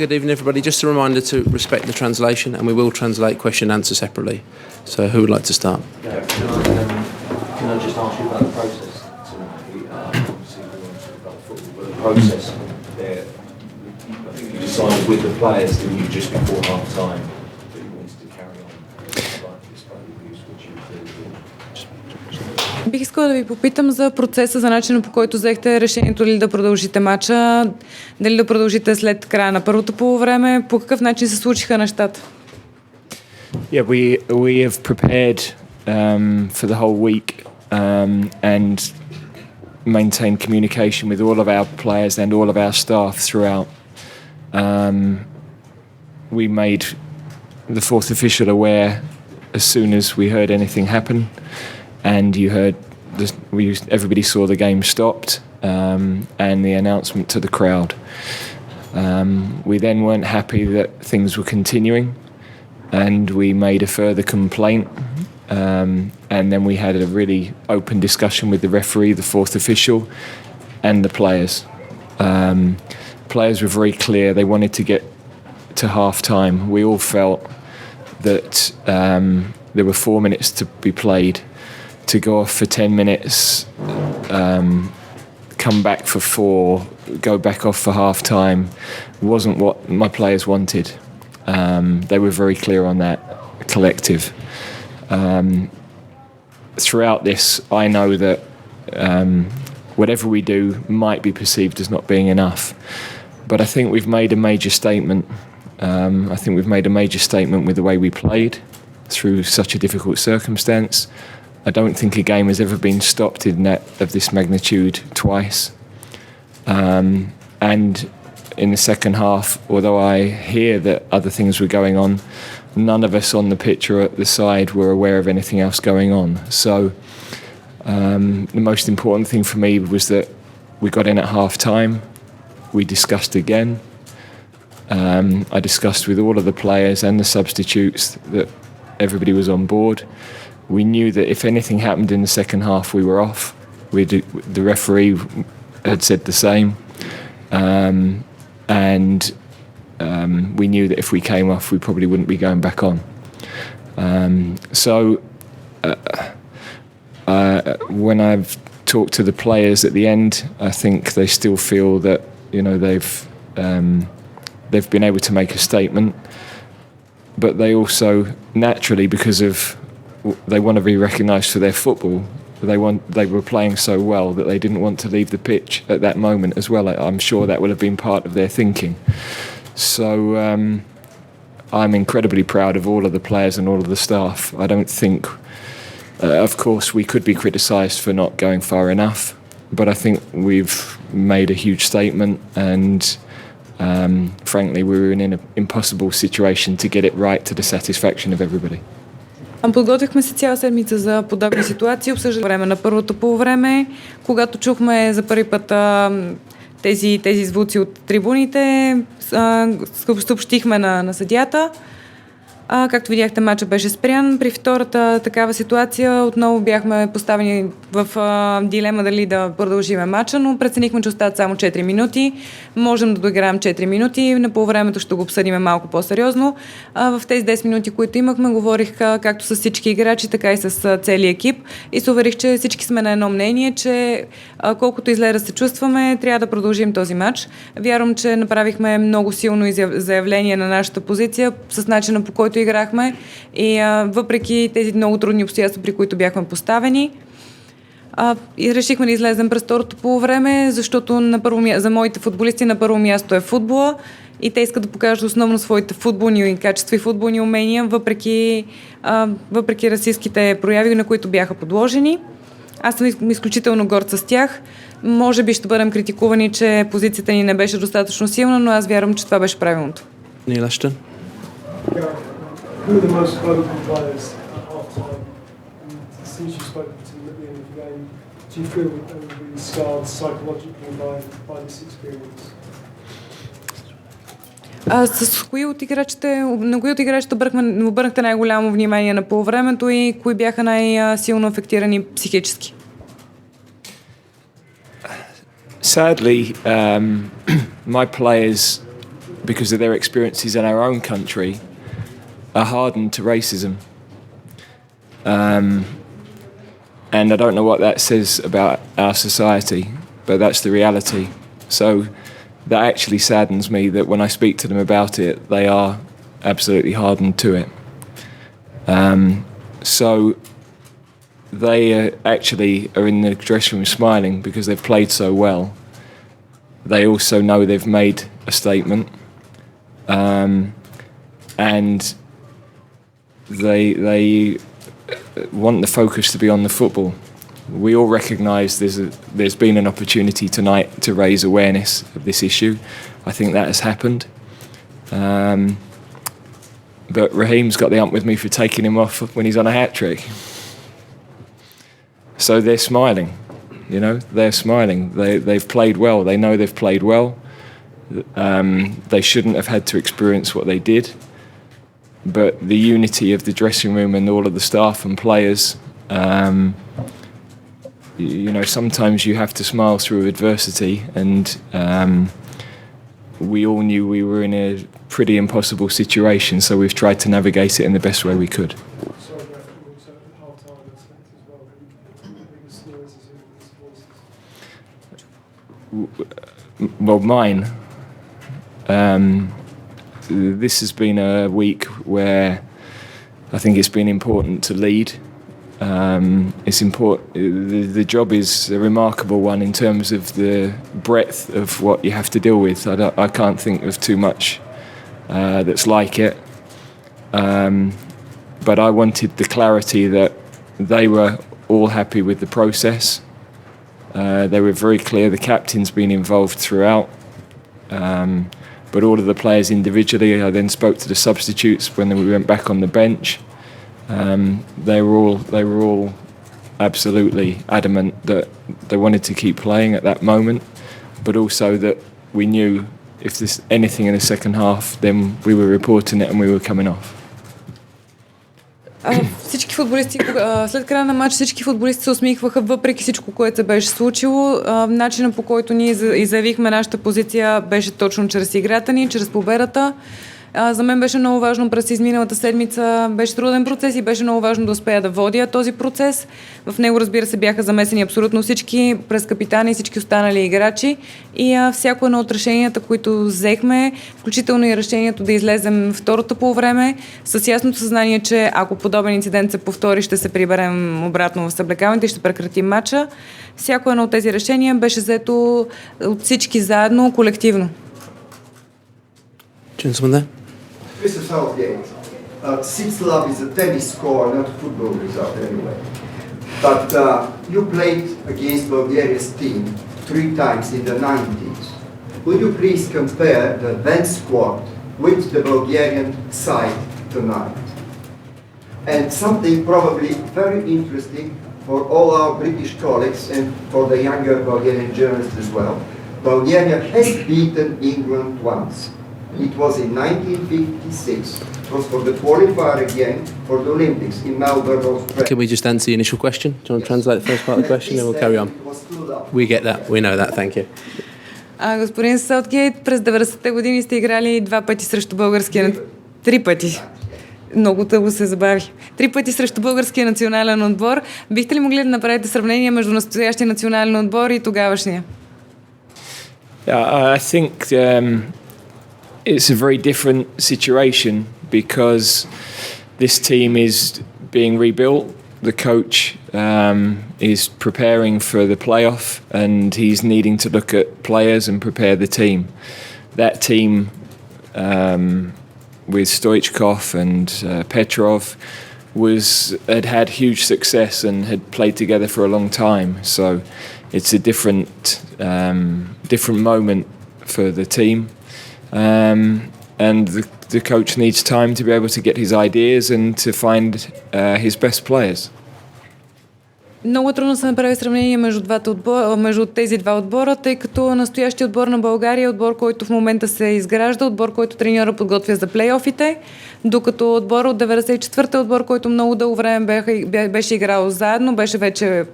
good evening, everybody. Just a reminder to respect the translation, and we will translate question and answer separately. So, who would like to start? Can I just ask you about the process tonight? Obviously, we want to talk about football, but the process there, I think you decided with the players that you just before half time that you wanted to carry on like this kind of abuse, which you did. Бих искала да ви попитам за процеса, за начина, по който взехте решението ли да продължите матча, дали да продължите след края на първото полувреме, по какъв начин се случиха нещата? Yeah, we have prepared for the whole week and maintained communication with all of our players and all of our staff throughout. We made the fourth official aware as soon as we heard anything happen, and you heard everybody saw the game stopped and the announcement to the crowd. We then weren't happy that things were continuing, and we made a further complaint, and then we had a really open discussion with the referee, the fourth official, and the players. Players were very clear; they wanted to get to half time. We all felt that there were 4 minutes to be played. To go off for 10 minutes, come back for 4, go back off for half time wasn't what my players wanted. They were very clear on that, collective. Throughout this, I know that whatever we do might be perceived as not being enough. But I think we've made a major statement. I think we've made a major statement with the way we played through such a difficult circumstance. I don't think a game has ever been stopped of this magnitude twice. And in the second half, although I hear that other things were going on, none of us on the pitch or at the side were aware of anything else going on. So the most important thing for me was that we got in at half time. We discussed again. I discussed with all of the players and the substitutes that everybody was on board. We knew that if anything happened in the second half, we were off. The referee had said the same. And we knew that if we came off, we probably wouldn't be going back on. When I've talked to the players at the end, I think they still feel that, you know, they've been able to make a statement. But they also, naturally, because of they want to be recognised for their football. They were playing so well that they didn't want to leave the pitch at that moment as well. I'm sure that will have been part of their thinking. So I'm incredibly proud of all of the players and all of the staff. I don't think, of course, we could be criticised for not going far enough, but I think we've made a huge statement, and frankly, we were in an impossible situation to get it right to the satisfaction of everybody. Подготвихме се цяла седмица за подобни ситуации, обсъждаме време на първото полувреме, когато чухме за първи път тези звуци от трибуните, съобщихме на съдията. Както видяхте, матчът беше спрян. При втората такава ситуация отново бяхме поставени в дилема дали да продължиме матча, но преценихме, че остават само 4 минути. Можем да доиграем 4 минути. На полувремето ще го обсъдим малко по-сериозно. В тези 10 минути, които имахме, говорих както с всички играчи, така и с целия екип и се уверих, че всички сме на едно мнение, че колкото и зле да се чувстваме, трябва да продължим този матч. Вярвам, че направихме много силно заявление на нашата позиция с начина, по който играхме и въпреки тези много трудни обстоятелства, при които бяхме поставени, и решихме да излезем през второто полувреме, защото за моите футболисти на първо място е футбола и те искат да покажат основно своите футболни качества и футболни умения, въпреки расистските прояви, на които бяха подложени. Аз съм изключително горд с тях. Може би ще бъдем критикувани, че позицията ни не беше достатъчно силна, но аз вярвам, че това беше правилното. Neil Ashton. Who are the most vocal players at half-time? Since you spoke to them at the end of the game, do you feel that they were really scarred psychologically by this experience? С на кои от играчите обърнахте най-голямо внимание на полувремето и кои бяха най-силно афектирани психически? Sadly, my players because of their experiences in our own country, are hardened to racism. And I don't know what that says about our society, but that's the reality. So that actually saddens me that when I speak to them about it, they are absolutely hardened to it. So they actually are in the dressing room smiling because they've played so well. They also know they've made a statement, and they want the focus to be on the football. We all recognise there's been an opportunity tonight to raise awareness of this issue. I think that has happened. But Raheem's got the ump with me for taking him off when he's on a hat-trick. So they're smiling, they're smiling. They've played well. They know they've played well. They shouldn't have had to experience what they did. But the unity of the dressing room and all of the staff and players, sometimes you have to smile through adversity, and we all knew we were in a pretty impossible situation, so we've tried to navigate it in the best way we could. Sorry, Gareth, also at half-time aspect as well, the biggest noises in this voices. Well, mine. This has been a week where I think it's been important to lead. It's important. The job is a remarkable one in terms of the breadth of what you have to deal with. I can't think of too much that's like it. But I wanted the clarity that they were all happy with the process. They were very clear. The captain's been involved throughout. But all of the players individually, I then spoke to the substitutes when we went back on the bench. They were all absolutely adamant that they wanted to keep playing at that moment, but also that we knew if there's anything in the second half, then we were reporting it and we were coming off. Всички футболисти, след края на матч, всички футболисти се усмихваха въпреки всичко, което се беше случило. Начинът, по който ние заявихме нашата позиция, беше точно чрез играта ни, чрез победата. За мен беше много важно през изминалата седмица, беше труден процес и беше много важно да успея да водя този процес. В него, разбира се, бяха замесени абсолютно всички, през капитана и всички останали играчи. И всяко едно от решенията, които взехме, включително и решението да излезем второто полувреме, с ясното съзнание, че ако подобен инцидент се повтори, ще се приберем обратно в съблекалните и ще прекратим матча. Всяко едно от тези решения беше взето от всички заедно, колективно. Gentleman there. Mr. Southgate, 6 love is a tennis score, not a football result anyway. But you played against Bulgaria's team 3 times in the 90s. Would you please compare the then squad with the Bulgarian side tonight? And something probably very interesting for all our British colleagues and for the younger Bulgarian journalists as well. Bulgaria has beaten England once. It was in 1956. It was for the qualifier again for the Olympics in Melbourne, Australia. Can we just answer the initial question? Do you want to translate the first part of the question and we'll carry on? We get that. We know that. Thank you. Господин Саутгейт, през 90-те години сте играли 2 пъти срещу българския... 3 пъти. Много тъго се забави. 3 пъти срещу българския национален отбор. Бихте ли могли да направите сравнение между настоящия национален отбор и тогавашния? I think it's a very different situation because this team is being rebuilt. The coach is preparing for the playoff and he's needing to look at players and prepare the team. That team with Stoichkov and Petrov had huge success and had played together for a long time. So it's a different moment for the team. And the coach needs time to be able to get his ideas and to find his best players. Много трудно се направи сравнение между тези два отбора, тъй като настоящия отбор на България е отбор, който в момента се изгражда, отбор, който треньора подготвя за плейофите, докато отбор от 94-та отбор, който много дълго време беше играл заедно, беше вече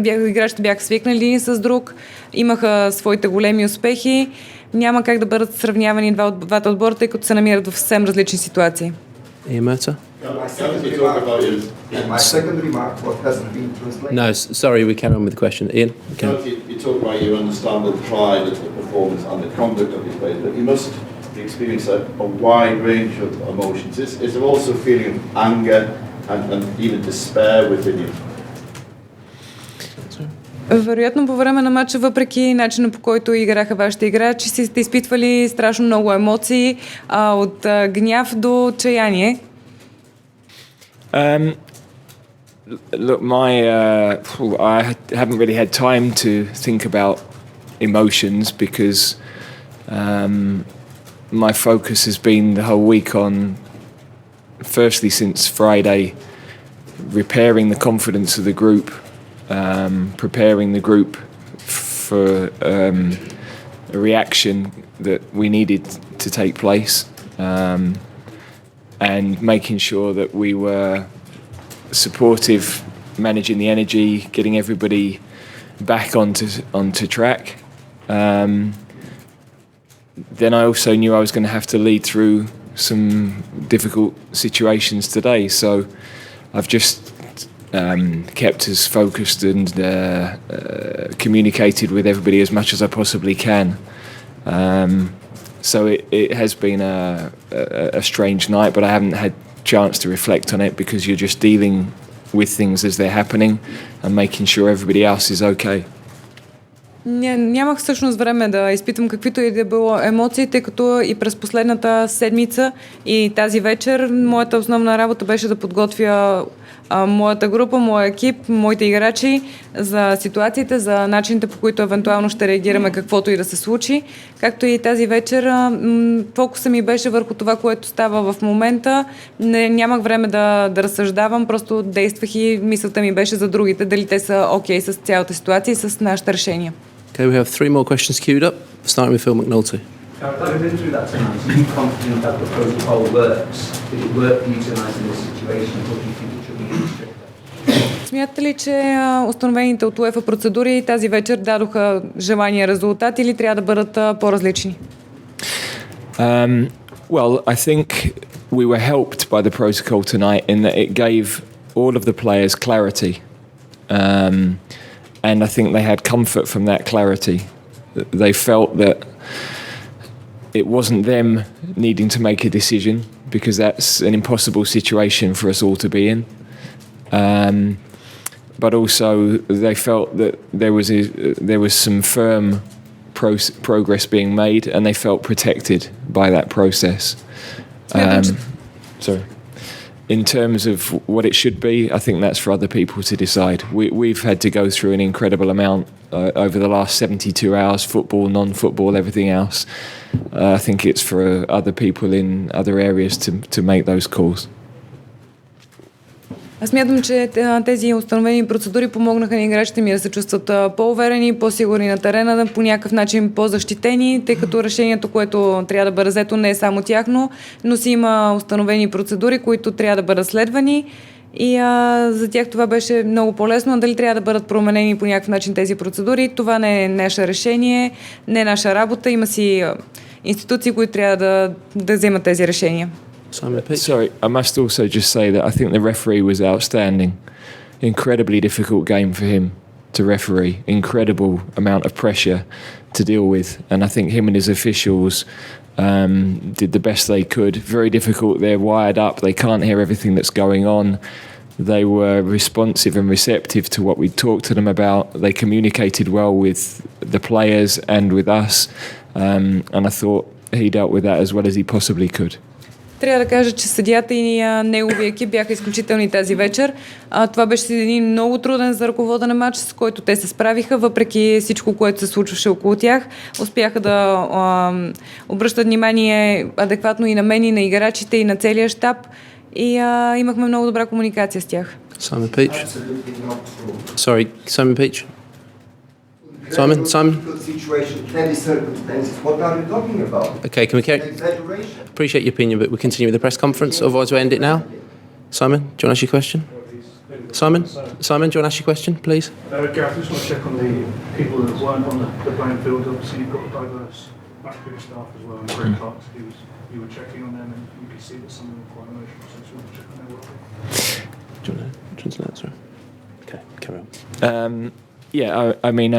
играчите бяха свикнали един с друг, имаха своите големи успехи. Няма как да бъдат сравнявани двата отбора, тъй като се намират в съвсем различни ситуации. Ian Murta? My second remark, what hasn't been translated. No, sorry, we carry on with the question. Ian? Okay. You talk about you understand the pride of the performance and the conduct of your players, but you must experience a wide range of emotions. Is there also a feeling of anger and even despair within you? Вероятно по време на матча, въпреки начина по който играха вашите играчи, сте изпитвали страшно много емоции, от гняв до отчаяние. Look, I haven't really had time to think about emotions because my focus has been the whole week on, firstly since Friday, repairing the confidence of the group, preparing the group for a reaction that we needed to take place, and making sure that we were supportive, managing the energy, getting everybody back onto track. Then I also knew I was going to have to lead through some difficult situations today, so I've just kept as focused and communicated with everybody as much as I possibly can. So it has been a strange night, but I haven't had chance to reflect on it because you're just dealing with things as they're happening and making sure everybody else is okay. Нямах всъщност време да изпитам каквито и да било емоции, тъй като и през последната седмица и тази вечер моята основна работа беше да подготвя моята група, моя екип, моите играчи за ситуациите, за начините, по които евентуално ще реагираме каквото и да се случи. Както и тази вечер, фокуса ми беше върху това, което става в момента. Нямах време да разсъждавам, просто действах и мисълта ми беше за другите, дали те са окей с цялата ситуация и с нашите решения. Okay, we have three more questions queued up, starting with Phil McNulty. I've been through that tonight. Are you confident that the protocol works? Did it work for you tonight in this situation, or do you think it should be even stricter? Смятате ли, че установените от УЕФА процедури тази вечер дадоха желания резултат или трябва да бъдат по-различни? Well, I think we were helped by the protocol tonight in that it gave all of the players clarity. And I think they had comfort from that clarity. They felt that it wasn't them needing to make a decision because that's an impossible situation for us all to be in. But also they felt that there was some firm progress being made and they felt protected by that process. Sorry. In terms of what it should be, I think that's for other people to decide. We've had to go through an incredible amount over the last 72 hours, football, non-football, everything else. I think it's for other people in other areas to make those calls. Аз смятам, че тези установени процедури помогнаха на играчите ми да се чувстват по-уверени, по-сигурни на терена, по някакъв начин по-защитени, тъй като решението, което трябва да бъде взето, не е само тяхно, но си има установени процедури, които трябва да бъдат следвани и за тях това беше много по-лесно. Дали трябва да бъдат променени по някакъв начин тези процедури, това не е наше решение, не е наша работа, има си институции, които трябва да вземат тези решения. Sorry, I must also just say that I think the referee was outstanding. Incredibly difficult game for him to referee. Incredible amount of pressure to deal with. And I think him and his officials did the best they could. Very difficult. They're wired up. They can't hear everything that's going on. They were responsive and receptive to what we talked to them about. They communicated well with the players and with us. And I thought he dealt with that as well as he possibly could. Трябва да кажа, че съдията и неговия екип бяха изключителни тази вечер. Това беше един много труден за ръководен матч, с който те се справиха, въпреки всичко, което се случваше около тях. Успяха да обръщат внимание адекватно и на мен, и на играчите, и на целия щаб. и имахме много добра комуникация с тях. Simon Peach. Absolutely not true. Sorry, Simon Peach. Simon? Difficult situation, heavy circumstances. What are you talking about? Okay, can we Exaggeration. appreciate your opinion, but we continue with the press conference, otherwise we end it now. Simon, do you want to ask your question? Simon, do you want to ask your question, please? Gareth, I just want to check on the people that weren't on the playing field. Obviously, you've got a diverse backfield staff as well, and Greg Clark, you were checking on them, and you could see that some of them were quite emotional, so just want to check on their well-being. Do you want to translate that, sorry? Okay, carry on. I mean,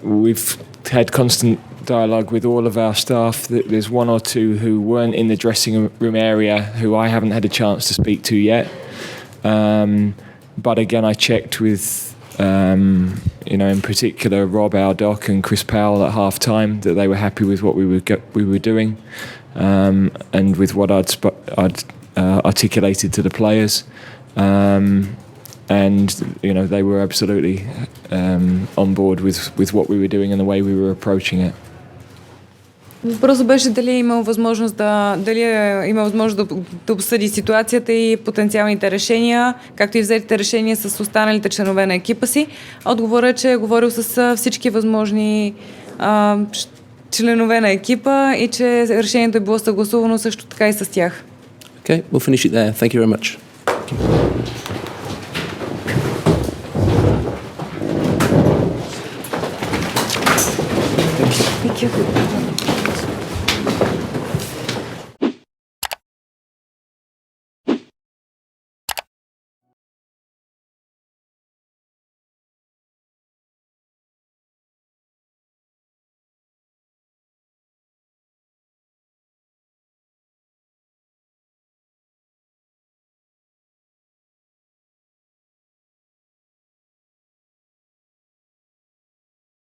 we've had constant dialogue with all of our staff. There's one or two who weren't in the dressing room area who I haven't had a chance to speak to yet. But again, I checked with, in particular, Rob, our doc, and Chris Powell at half-time that they were happy with what we were doing, and with what I'd articulated to the players. And they were absolutely on board with what we were doing and the way we were approaching it. Въпросът беше дали е имал възможност да обсъди ситуацията и потенциалните решения, както и взетите решения с останалите членове на екипа си. Отговорът е, че е говорил с всички възможни членове на екипа и че решението е било съгласувано също така и с тях. Okay, we'll finish it there. Thank you very much.